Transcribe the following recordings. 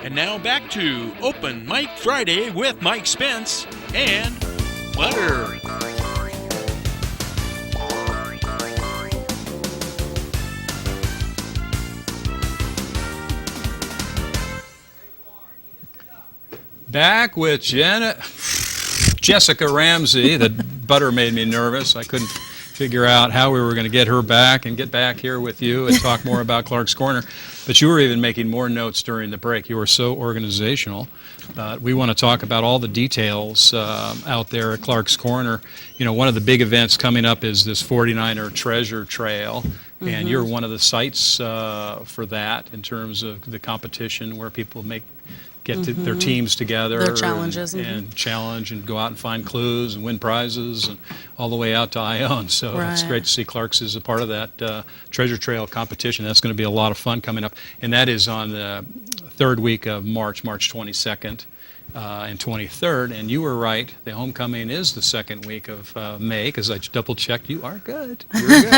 And now back to Open Mic Friday with Mike Spence and Butter. Back with Jessica Ramsey. That Butter made me nervous. I couldn't figure out how we were going to get her back and get back here with you and talk more about Clark's Corner. But you were even making more notes during the break. You were so organizational. We want to talk about all the details out there at Clark's Corner. You know, one of the big events coming up is this 49er Treasure Trail. And you're one of the sites for that in terms of the competition where people get their teams together, their challenges, and challenge and go out and find clues and win prizes and all the way out to Ione. So it's great to see Clark's is a part of that treasure trail competition. That's going to be a lot of fun coming up, and that is on the third week of March 22nd and 23rd. And you were right, the homecoming is the second week of May, because I double checked. You are good. You're good.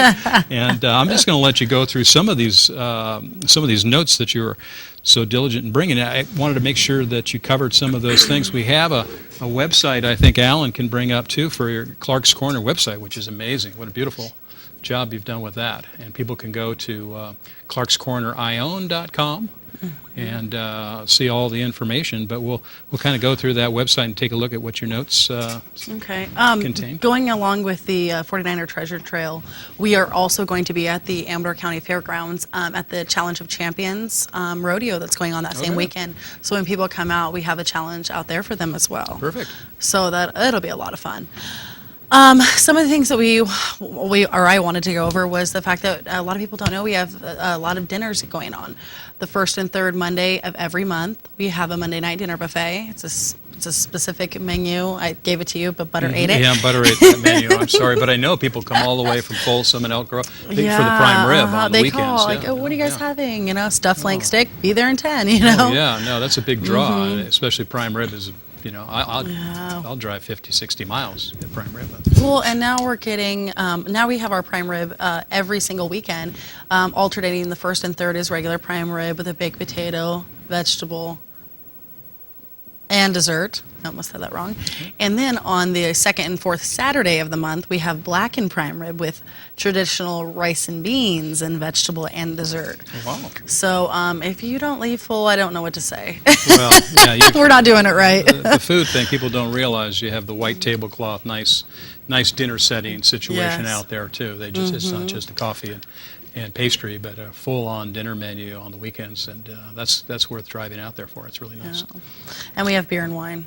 And I'm just going to let you go through some of these notes that you were so diligent in bringing. I wanted to make sure that you covered some of those things. We have a website I think Alan can bring up too for your Clark's Corner website, which is amazing. What a beautiful job you've done with that. And people can go to clarkscornerione.com and see all the information. But we'll kind of go through that website and take a look at what your notes contain. Going along with the 49er Treasure Trail, we are also going to be at the Amador County Fairgrounds at the Challenge of Champions rodeo that's going on that same weekend. So when people come out, we have a challenge out there for them as well. Perfect. So that it'll be a lot of fun. Some of the things that I wanted to go over was the fact that a lot of people don't know we have a lot of dinners going on. The first and third Monday of every month, we have a Monday night dinner buffet. It's a specific menu. I gave it to you, but Butter ate it. Yeah, Butter ate that menu. I'm sorry, but I know people come all the way from Folsom and Elk Grove for the prime rib on the they weekends. Call, like, what are you guys having? You know, stuffed flank steak, be there in 10, you know? Oh, yeah, no, that's a big draw, especially prime rib is, you know, I'll drive 50, 60 miles to get prime rib. Well, and now we're getting, now we have our prime rib every single weekend, alternating the first and third is regular prime rib with a baked potato, vegetable, and dessert. I almost said that wrong. And then on the second and fourth Saturday of the month, we have blackened prime rib with traditional rice and beans and vegetable and dessert. Wow. So if you don't leave full, I don't know what to say. Well, yeah, we're not doing it right. The food thing, people don't realize you have the white tablecloth, nice dinner setting situation out there too. They just it's not just a coffee and pastry, but a full-on dinner menu on the weekends, and that's worth driving out there for. It's really nice. Yeah. And we have beer and wine.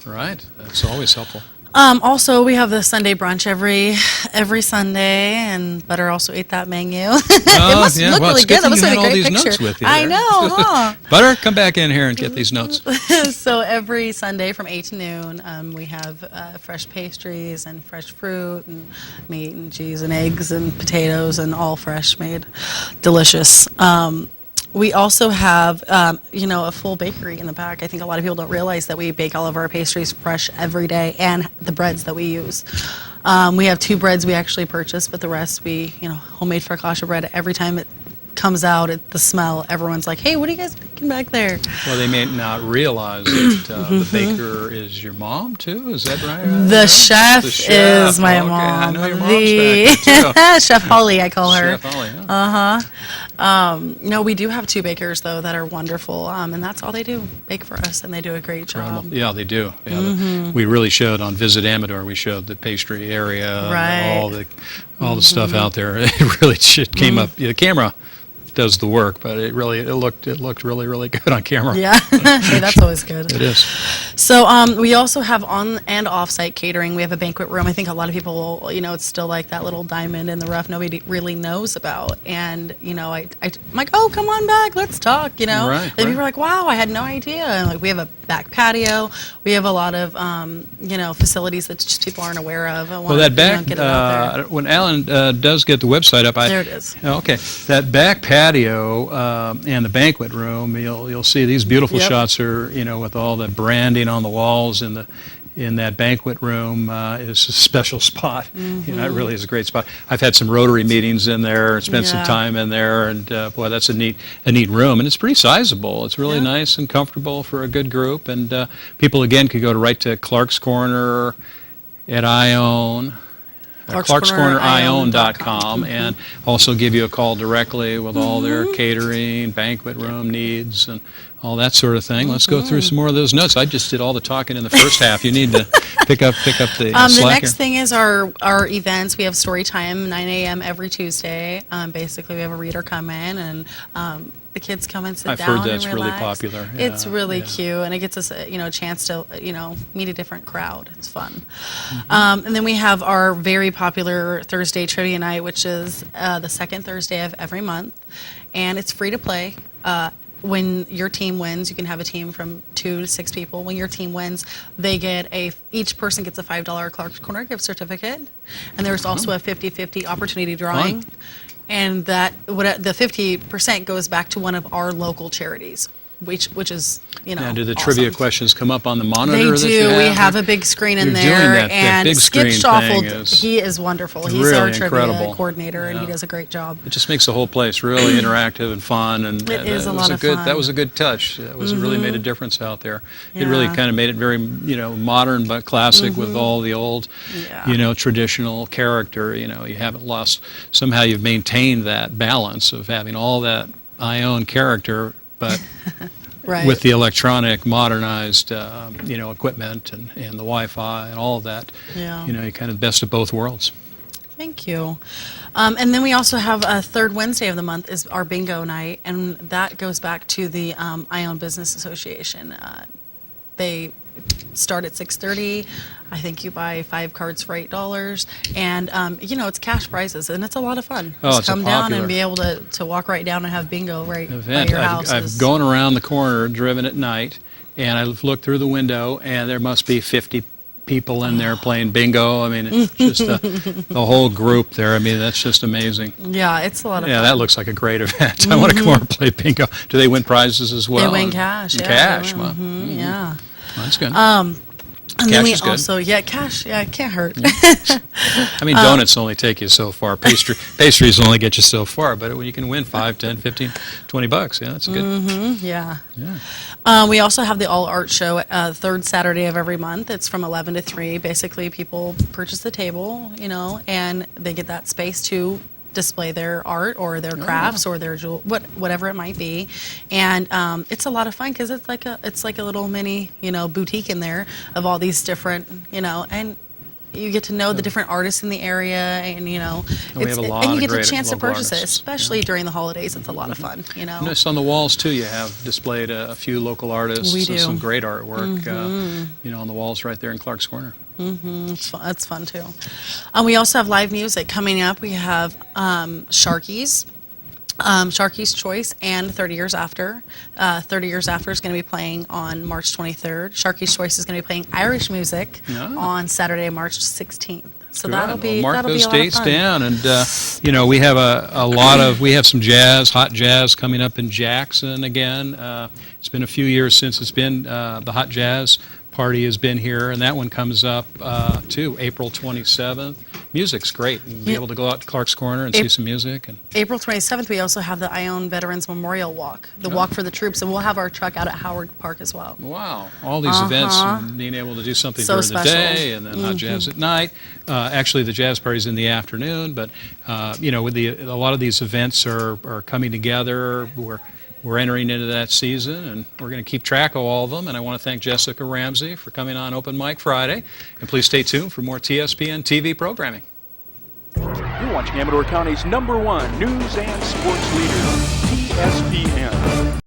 Right, that's always helpful. Also, we have the Sunday brunch every Sunday, and Butter also ate that menu. It must look really good. That must be a great picture. Notes with you I know, huh? Butter, come back in here and get these notes. So every Sunday from 8 to noon, we have fresh pastries and fresh fruit and meat and cheese and eggs and potatoes and all fresh made, delicious. We also have, a full bakery in the back. I think a lot of people don't realize that we bake all of our pastries fresh every day, and the breads that we use. We have 2 breads we actually purchase, but the rest we, homemade focaccia bread. Every time it comes out, the smell, everyone's like, hey, what are you guys baking back there? Well, they may not realize that the baker is your mom, too. Is that right? The chef is my mom. I know your mom's back there, too. Chef Holly, I call her. Chef Holly, yeah. No, we do have 2 bakers, though, that are wonderful, and that's all they do, bake for us, and they do a great job. Yeah, they do. Yeah, we really showed on Visit Amador, we showed the pastry area, all the stuff out there. It really came up. The camera does the work, but it looked really, really good on camera. Yeah, hey, that's always good. It is. So we also have on and off-site catering. We have a banquet room. I think a lot of people will, it's still like that little diamond in the rough nobody really knows about. And, I'm like, oh, come on back, let's talk, Right, and people are like, wow, I had no idea. And like, we have a back patio. We have a lot of, facilities that just people aren't aware of. Well, that back, get it out there. when Alan does get the website up, there it is. Okay, that back patio and the banquet room, you'll see these beautiful shots are, with all the branding on the walls and in that banquet room is a special spot. You know, it really is a great spot. I've had some Rotary meetings in there, spent some time in there, and boy, that's a neat room, and it's pretty sizable. It's really nice and comfortable for a good group, and people again could go right to Clark's Corner at Ione. ClarksCornerIone.com, and also give you a call directly with all their catering, banquet room needs, and all that sort of thing. Let's go through some more of those notes. I just did all the talking in the first half. You need to pick up the slack. The next thing is our events. We have story time, 9 a.m. every Tuesday. Basically, we have a reader come in, and the kids come and sit down and relax. I've heard that's really popular. It's really cute, and it gets us a chance to meet a different crowd. It's fun. And then we have our very popular Thursday trivia night, which is the second Thursday of every month, and it's free to play. When your team wins, you can have a team from 2 to 6 people. When your team wins, they get each person gets a $5 Clark's Corner gift certificate, and there's also a 50-50 opportunity drawing. Fun. And the 50% goes back to one of our local charities, which is Now, do the awesome. trivia questions come up on the monitor? They that do. you have? We have a big screen in You're there, doing that and big Skip screen Stoffel, thing he is wonderful. He's really our trivia incredible. coordinator, and he does a great job. It just makes the whole place really interactive and fun, and It is a lot of fun. That was a good touch. It really made a difference out there. It really kind of made it very modern but classic with all the old traditional character. You haven't lost. Somehow you've maintained that balance of having all that Ione character, but Right. with the electronic, modernized, equipment and the Wi-Fi and all of that. Yeah. You kind of best of both worlds. Thank you. And then we also have a third Wednesday of the month is our bingo night, and that goes back to the Ione Business Association. They start at 6:30. I think you buy 5 cards for $8, and it's cash prizes, and it's a lot of fun. Oh, Just it's come down and be able to walk right down and have bingo right by your house. I've gone around the corner, driven at night, and I've looked through the window, and there must be 50 people in there playing bingo. I mean, it's just the whole group there. I mean, that's just amazing. Yeah, it's a lot of fun. Yeah, that looks like a great event. I want to come over and play bingo. Do they win prizes as well? They win cash. Yeah, cash. Well, yeah. Well, that's good. And Cash then we is good. also, cash, it can't hurt. I mean, donuts only take you so far. Pastries only get you so far, but when you can win 5, 10, 15, $20, that's good. Yeah. Yeah. We also have the All Art Show third Saturday of every month. It's from 11 to 3. Basically, people purchase the table, and they get that space to display their art or their crafts or their whatever it might be, and it's a lot of fun because it's like a little mini boutique in there of all these different and you get to know the different artists in the area, and we have a lot and you of get great a chance to local purchase it, artists. especially during the holidays. It's a lot of fun. Notice on the walls too, you have displayed a few local artists. We do. Some great artwork. On the walls right there in Clark's Corner. It's fun too. We also have live music coming up. We have Sharky's Choice and 30 Years After. 30 Years After is going to be playing on March 23rd. Sharky's Choice is going to be playing Irish music on Saturday, March 16th. So that'll be mark that'll those be a lot dates of fun. down, and we have we have some hot jazz coming up in Jackson again. It's been a few years since it's been the hot jazz party has been here, and that one comes up too, April 27th. Music's great, and be able to go out to Clark's Corner and see some music. And April 27th, we also have the Ione Veterans Memorial Walk, the Walk for the Troops, and we'll have our truck out at Howard Park as well. wow, all these events, and being able to do something So during special. the day, and then hot jazz at night. Actually, the jazz party's in the afternoon, but with a lot of these events are coming together. We're entering into that season, and we're going to keep track of all of them. And I want to thank Jessica Ramsey for coming on Open Mic Friday. And please stay tuned for more TSPN TV programming. You're watching Amador County's #1 news and sports leader, TSPN.